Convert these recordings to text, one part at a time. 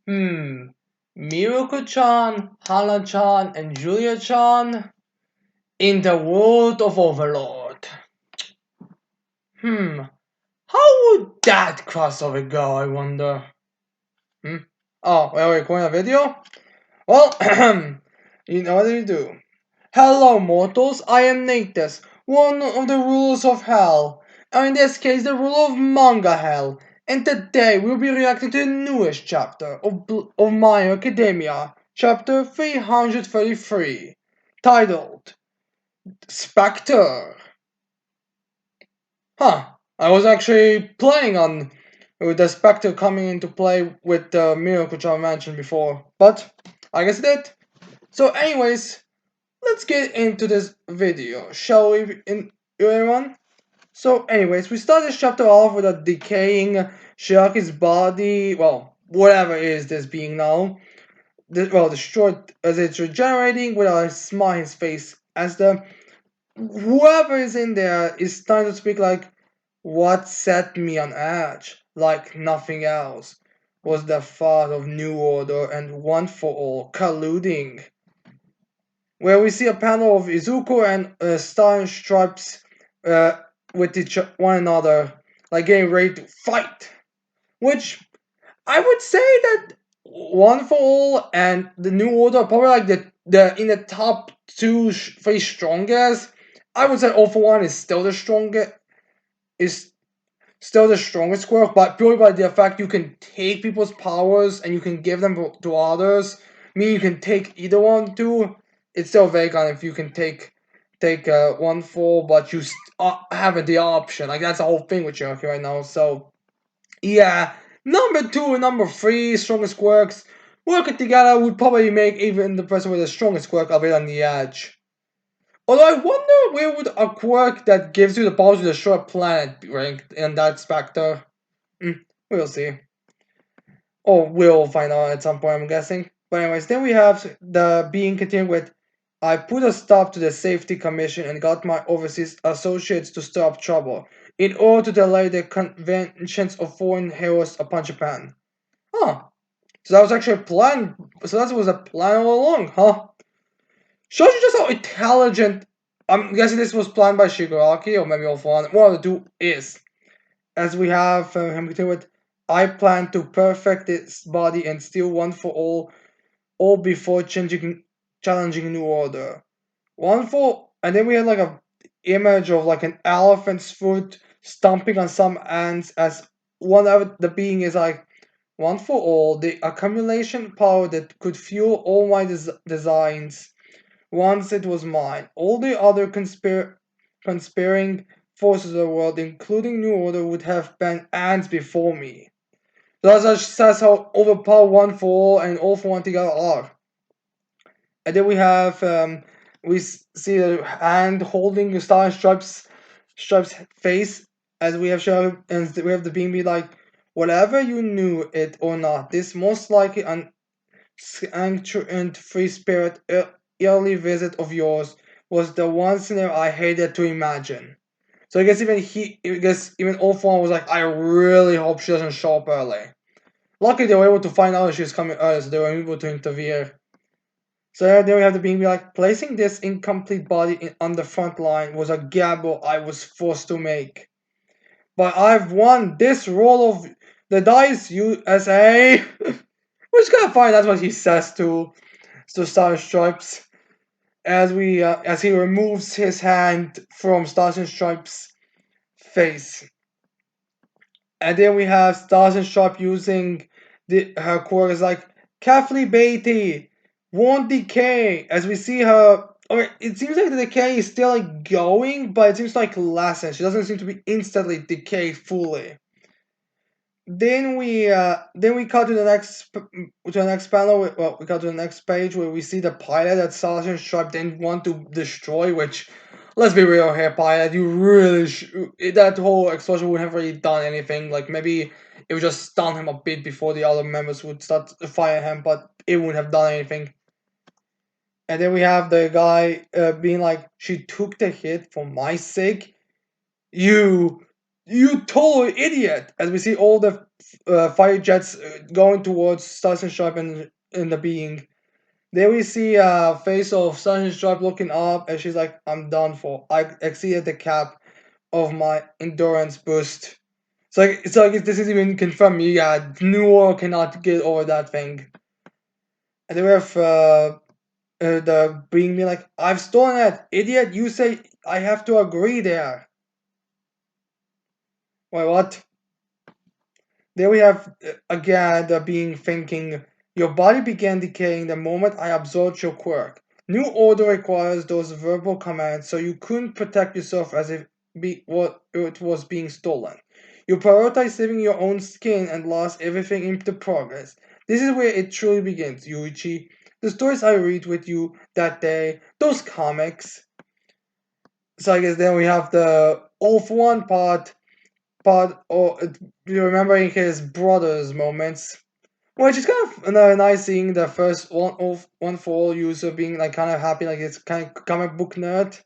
Hmm. Miruko-chan, Hana-chan, and Julia-chan in the world of Overlord. Hmm. How would that crossover go, I wonder? Hmm? Oh, we're recording a video? Well, you know what you do. Hello, mortals. I am Natus, one of the rulers of Hell, or in this case, the ruler of Manga Hell. And today we'll be reacting to the newest chapter of My Hero Academia, chapter 333, titled Spector. Huh. I was actually planning on with the Spectre coming into play with the miracle which I mentioned before, but I guess it did. So, anyways, let's get into this video, shall we, everyone? So, anyways, we start this chapter off with a decaying Shiraki's body, well, whatever is this being now, destroyed as it's regenerating with a smile on his face as the whoever is in there is starting to speak like, what set me on edge, like nothing else, was the thought of New Order and One for All colluding. Where we see a panel of Izuku and Star and Stripes with one another, like getting ready to fight. Which I would say that One for All and the New Order are probably like the in the top two three strongest. I would say All for One is still the strongest. Is still the strongest quirk, but purely by the fact you can take people's powers and you can give them to others. Meaning you can take either one too. It's still vague on if you can take one full, but you have the option. Like that's the whole thing with Cherokee right now. So yeah, number two and number three strongest quirks working together would probably make even the person with the strongest quirk a bit on the edge. Although I wonder where would a quirk that gives you the power to destroy a planet be ranked in that Spectre. We'll see. Or we'll find out at some point, I'm guessing. But anyways, then we have the being continued with I put a stop to the safety commission and got my overseas associates to stir up trouble in order to delay the conventions of foreign heroes upon Japan. Huh. So that was actually a plan. So that was a plan all along, huh? Shows you just how intelligent. I'm guessing this was planned by Shigaraki or maybe all one. One of the two is. As we have him continue with, I plan to perfect this body and steal one for all before challenging New Order. One for, and then we had like a image of like an elephant's foot stomping on some ants as one of the being is like one for all, the accumulation power that could fuel all my designs. Once it was mine. All the other conspiring forces of the world, including New Order, would have been ants before me. That just says how overpowered One for All and All for One together are. And then we have we see a hand holding the Star and Stripes face as we have shown, and we have the being be like, whatever you knew it or not, this most likely an ancient free spirit early visit of yours was the one scenario I hated to imagine. So I guess even All-For-One was like, I really hope she doesn't show up early. Luckily, they were able to find out that she's coming early, so they were able to intervene. So there we have the being like, placing this incomplete body on the front line was a gamble I was forced to make. But I've won this roll of the dice, USA. We're just gonna find that's what he says to Star Stripes as he removes his hand from Stars and Stripes' face. And then we have Stars and Stripes using her quirk like Kathleen Beatty won't decay as we see her. Okay, it seems like the decay is still like going, but it seems like lessen. She doesn't seem to be instantly decayed fully. Then we cut to the next panel. Well, we cut to the next page where we see the pilot that Sergeant Sharp didn't want to destroy. Which, let's be real here, pilot. You really that whole explosion wouldn't have really done anything. Like maybe it would just stun him a bit before the other members would start to fire him, but it wouldn't have done anything. And then we have the guy being like, "She took the hit for my sake. You You total idiot! As we see all the fire jets going towards Stars and Stripe in the being. There we see a face of Stars and Stripe looking up, and she's like, "I'm done for. I exceeded the cap of my endurance boost." It's like this is even confirmed. Yeah, Noor cannot get over that thing. And then we have the being me like, "I've stolen it, idiot! You say I have to agree there." Wait, what? There we have again the being thinking, your body began decaying the moment I absorbed your quirk. New order requires those verbal commands, so you couldn't protect yourself as if what it was being stolen. You prioritized saving your own skin and lost everything in the progress. This is where it truly begins, Yuichi. The stories I read with you that day, those comics. So I guess then we have the all for one part or remembering his brother's moments, which is kind of nice seeing the first one for all user being like kind of happy, like it's kind of comic book nerd.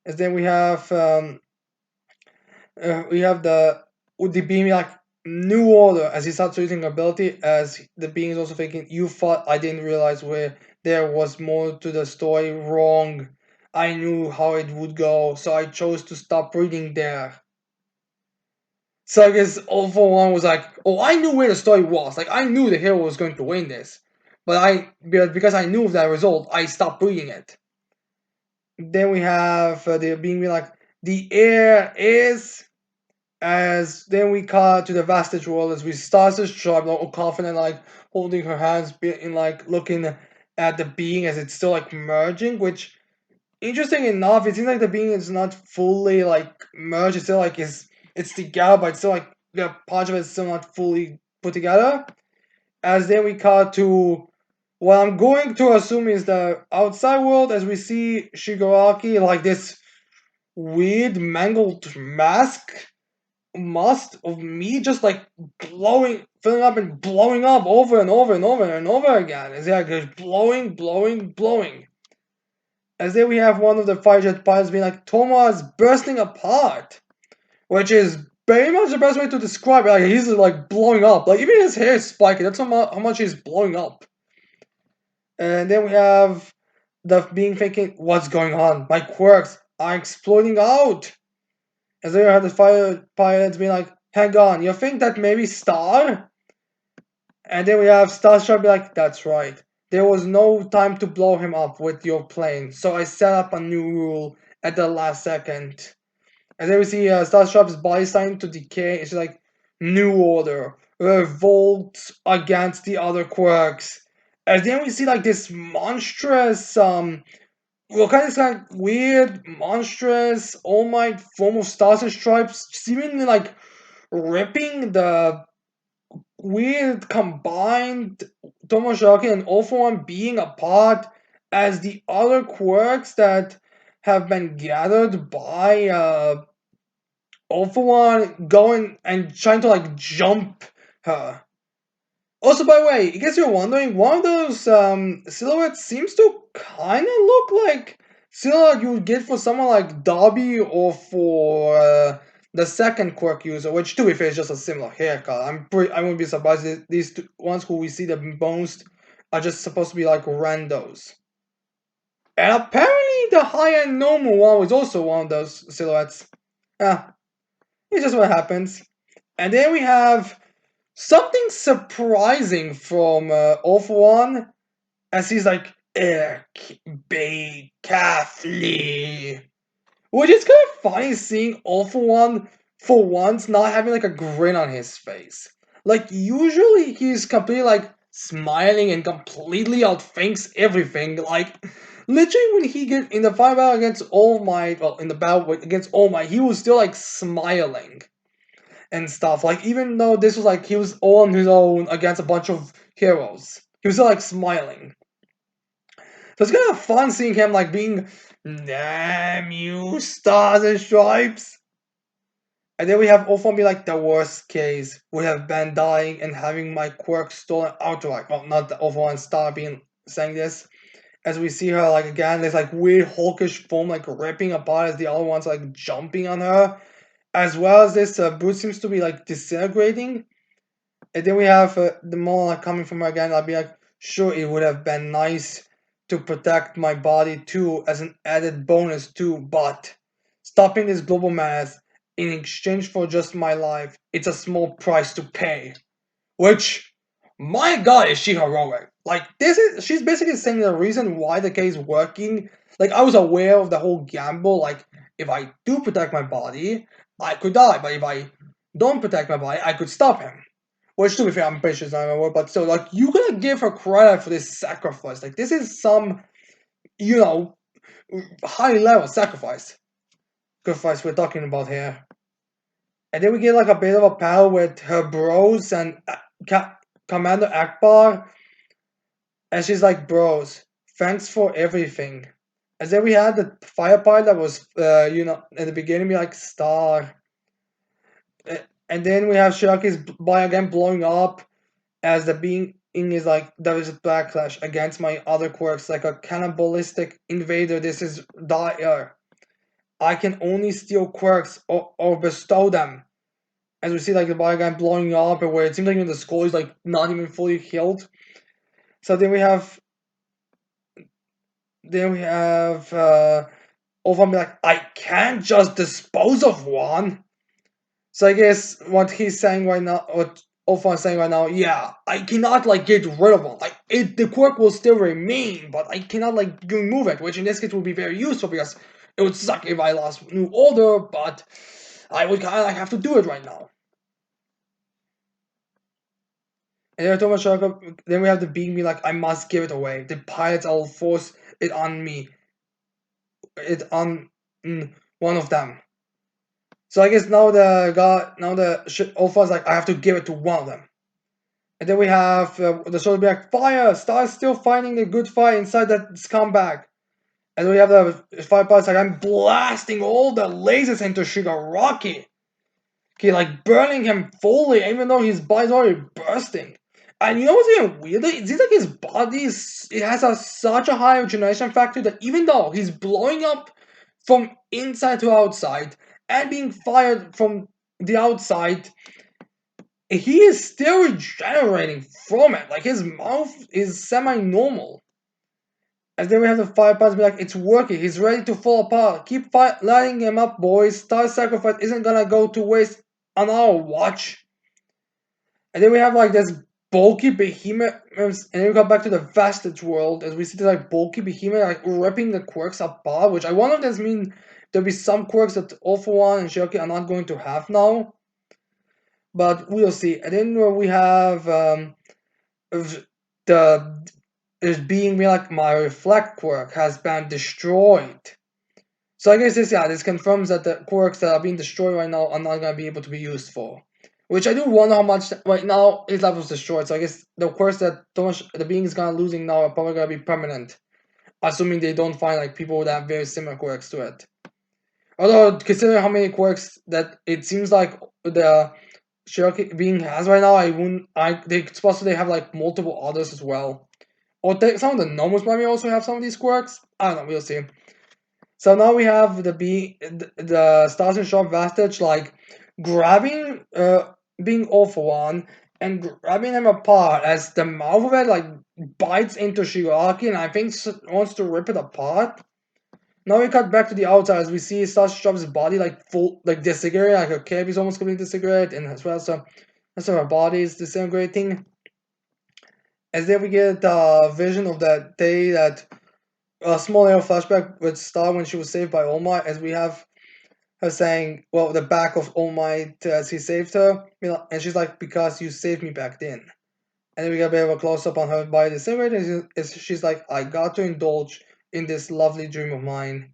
And then we have the being like new order as he starts using ability, as the being is also thinking, you thought I didn't realize where there was more to the story. Wrong. I knew how it would go, so I chose to stop reading there. So I guess all for one was like, oh, I knew where the story was. Like I knew the hero was going to win this, but because I knew of that result, I stopped reading it. Then we have the being like, the air is, as then we cut to the Vastage world as we start to sharp, like, all confident, like holding her hands, and like looking at the being as it's still like merging. Which interesting enough, it seems like the being is not fully like merged. It's still like it's together, but it's still like the part of it is still not fully put together. As then we cut to what I'm going to assume is the outside world, as we see Shigaraki like this weird mangled must of me just like filling up and blowing up over and over and over and over again. As like just blowing. As then we have one of the fighter jet pilots being like, Toma is bursting apart, which is very much the best way to describe it. Like he's like blowing up. Like even his hair is spiky. That's how much he's blowing up. And then we have the being thinking, what's going on? My quirks are exploding out. As then we have the fire pilots being like, hang on, you think that maybe Star? And then we have Starship be like, that's right. There was no time to blow him up with your plane, so I set up a new rule at the last second. And then we see Starship's body starting to decay. It's like, new order, revolt against the other quirks. And then we see like this monstrous, well, kind of like weird, monstrous, all might form of stars and stripes, seemingly like ripping the weird combined Tomoshaki and All For One being apart, as the other quirks that have been gathered by All For One going and trying to like jump her. Also, by the way, in case you're wondering, one of those silhouettes seems to kind of look like silhouette you would get for someone like Dobby or for the second quirk user, which to be fair is just a similar haircut. I wouldn't be surprised if these two, ones who we see the most are just supposed to be like randos. And apparently the high-end normal one was also one of those silhouettes. Ah, it's just what happens. And then we have something surprising from All For One, as he's like, Erk Bay Kafli. Which is kind of funny seeing All For One for once not having like a grin on his face. Like, usually he's completely like smiling and completely outthinks everything. Like, literally when he get in the final battle against All Might, well, in the battle against All Might, he was still like smiling and stuff. Like even though this was like he was all on his own against a bunch of heroes, he was still like smiling. So it's kind of fun seeing him like being, damn you, stars and stripes. And then we have Ophon be like, the worst case would have been dying and having my quirk stolen outright. Well, not the Ophon Star being saying this. As we see her like again, there's like weird hulkish foam like ripping apart as the other one's like jumping on her. as well as this, Bruce seems to be like disintegrating. And then we have the Mona coming from her again. I'll be like, sure, it would have been nice to protect my body too as an added bonus too, but stopping this global mass in exchange for just my life, it's a small price to pay. Which, my God, is she heroic? Like she's basically saying the reason why the case working. Like I was aware of the whole gamble. Like if I do protect my body, I could die, but if I don't protect my body, I could stop him. Which, to be fair, I'm pretty sure it's not gonna work, but still, like, you gotta give her credit for this sacrifice. Like, this is some, you know, high level sacrifice we're talking about here. And then we get, like, a bit of a battle with her bros and Commander Akbar, and she's like, bros, thanks for everything. And then we had the firefight that was, in the beginning, be like, star. And then we have Shiraki's by again blowing up, as the being is like there is a backlash against my other quirks like a cannibalistic invader. This is dire. I can only steal quirks or bestow them. As we see like the bad guy blowing up and where it seems like even the skull is like not even fully healed. So then we have Ovan be like, I can't just dispose of one. So I guess what he's saying right now, what Alpha is saying right now, yeah, I cannot like get rid of one. Like the quirk will still remain, but I cannot like remove it, which in this case would be very useful because it would suck if I lost new order, but I would kind of like have to do it right now. And then Thomas Shark, then we have the being be like, I must give it away. The pilots, I'll force it on me, it on one of them. So I guess now the Alpha is like, I have to give it to one of them. And then we have the soldier be like, fire! Star's still finding a good fight inside that scumbag. And then we have the fire pilots like, I'm blasting all the lasers into Shigaraki. Okay, like burning him fully, even though his body's already bursting. And you know what's even weird? It seems like his body it has such a high regeneration factor that even though he's blowing up from inside to outside and being fired from the outside, he is still regenerating from it. Like his mouth is semi-normal. And then we have the fire parts be like, it's working. He's ready to fall apart. Keep lighting him up, boys. Star sacrifice isn't gonna go to waste on our watch. And then we have like this bulky behemoth, and then we go back to the Vestige world as we see this like bulky behemoth like ripping the quirks apart. Which I wonder if this means there'll be some quirks that All for One and Shirky are not going to have now. But we'll see. And then we have the is being like my reflect quirk has been destroyed. So I guess this confirms that the quirks that are being destroyed right now are not gonna be able to be used for. Which I do wonder how much right now his level is destroyed. So I guess the quirks that Thomas, the being is gonna losing now are probably gonna be permanent. Assuming they don't find like people that have very similar quirks to it. Although considering how many quirks that it seems like the Cherokee being has right now, I wouldn't they supposedly have like multiple others as well. Or some of the gnomes maybe also have some of these quirks. I don't know. We'll see. So now we have the Stars and Sharp Vestige like grabbing being All for One and grabbing them apart as the mouth of it like bites into Shigaraki and I think wants to rip it apart. Now we cut back to the outside as we see Stars and Sharp's body like full like disintegrating, like her cape is almost completely disintegrated, and as well as her body is disintegrating. As then we get a vision of that day that a small little flashback with Star when she was saved by All Might, as we have her saying, well, the back of All Might as he saved her, and she's like, because you saved me back then. And then we get a bit of a close up on her body disintegrating, and she's like, I got to indulge in this lovely dream of mine.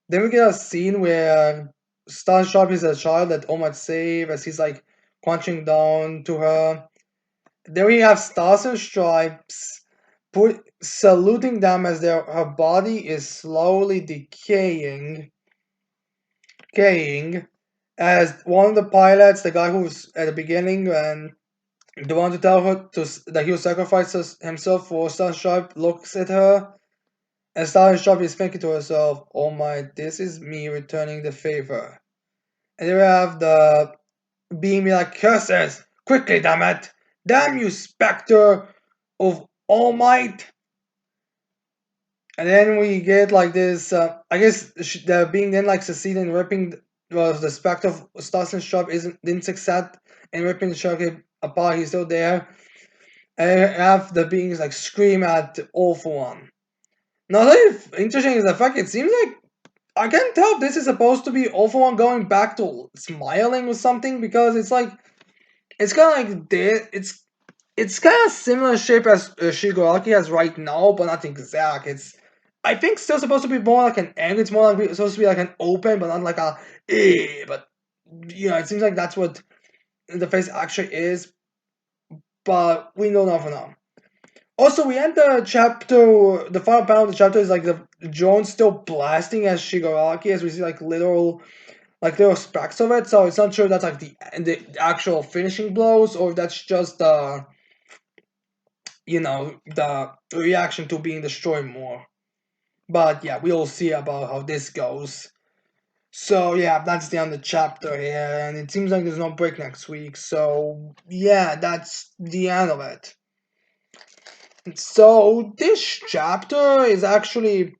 Then we get a scene where Star Sharp is a child that All Might saved as he's like crunching down to her. Then we have Stars and Stripes saluting them as her body is slowly decaying. As one of the pilots, the guy who was at the beginning and the one to tell her that he will sacrifice himself for Star Sharp, looks at her, and Star Sharp is thinking to herself, "Oh my, this is me returning the favor." And then we have the being like curses quickly, damn it, damn you, Spector of All Might. And then we get like this. I guess the being then like succeed in ripping the Spectre of Starson's shop isn't didn't succeed in ripping the shark apart. He's still there. And have the beings like scream at All for One. Now, that interesting is the fact it seems like I can't tell if this is supposed to be All for One going back to smiling or something because it's like it's kind of like this. It's kind of similar shape as Shigaraki has right now, but not exact. It's I think still supposed to be more like an egg. It's more like supposed to be like an open, but not like a But it seems like that's what the face actually is. But we don't know for now. Also, we end the chapter. The final panel of the chapter is like the drone still blasting as Shigaraki, as we see like little specks of it. So it's not sure if that's like the actual finishing blows or if that's just the reaction to being destroyed more. But yeah, we'll see about how this goes. So yeah, that's the end of the chapter here, and it seems like there's no break next week. So yeah, that's the end of it. So this chapter is actually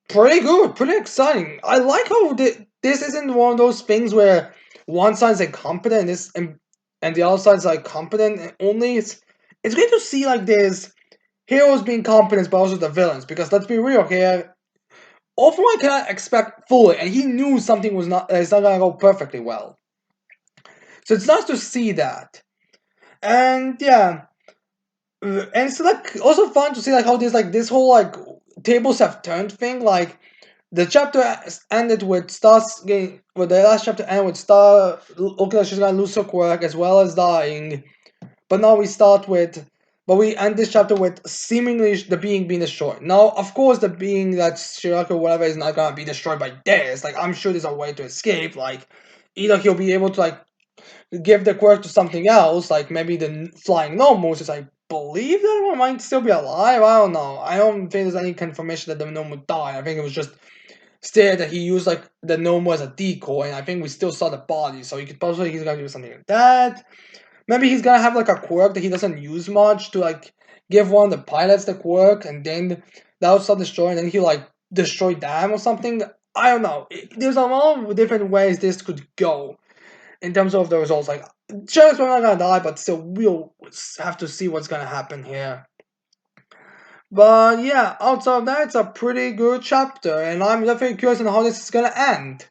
pretty good, pretty exciting. I like how this isn't one of those things where one side's like competent and the other side's like competent. And only it's great to see like this heroes being competent, but also the villains. Because let's be real here, Overlord cannot expect fully, and he knew something was not it's not gonna go perfectly well. So it's nice to see that, and yeah, and it's like also fun to see like how this whole like tables have turned thing. Like the chapter ended with Star's getting, with the last chapter ended with Star looking like she's gonna lose her quirk as well as dying. But now we start with, but we end this chapter with seemingly the being destroyed. Now, of course, the being that's Shiraka or whatever is not gonna be destroyed by this. Like, I'm sure there's a way to escape. Like, either he'll be able to like give the quirk to something else, like maybe the flying gnomes. Is I believe that one might still be alive. I don't know. I don't think there's any confirmation that the gnome would die. I think it was just stated that he used like the gnome as a decoy, and I think we still saw the body. So he could possibly he's gonna do something like that. Maybe he's gonna have like a quirk that he doesn't use much to like give one of the pilots the quirk, and then that will start destroying. Then he like destroy them or something. I don't know. There's a lot of different ways this could go in terms of the results. Like, sure, we're not gonna die, but still, we'll have to see what's gonna happen here. But yeah, outside of that, it's a pretty good chapter, and I'm definitely curious on how this is gonna end.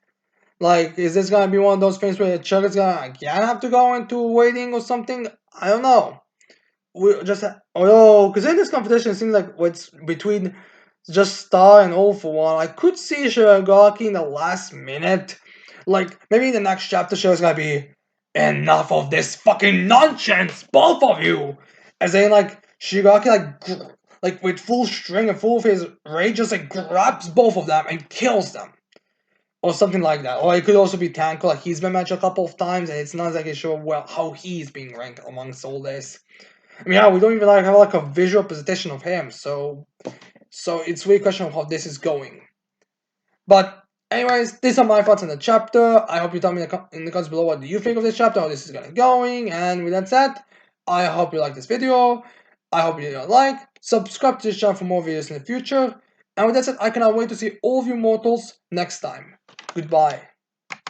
Like, is this gonna be one of those things where Chuck is gonna again have to go into waiting or something? I don't know. We just although because in this competition it seems like what's between just Star and All for One. I could see Shiragaki in the last minute. Like maybe the next chapter show is gonna be enough of this fucking nonsense, both of you. As in like Shiragaki like with full string and full of his rage just like grabs both of them and kills them or something like that. Or it could also be Tanko, like he's been matched a couple of times, and it's not exactly sure well how he's being ranked amongst all this. I mean, yeah, we don't even like have like a visual presentation of him, so it's really a question of how this is going. But anyways, these are my thoughts on the chapter. I hope you tell me in the comments below what do you think of this chapter, how this is gonna going, and with that said, I hope you like this video. I hope you like, subscribe to this channel for more videos in the future. And with that said, I cannot wait to see all of you mortals next time. Goodbye.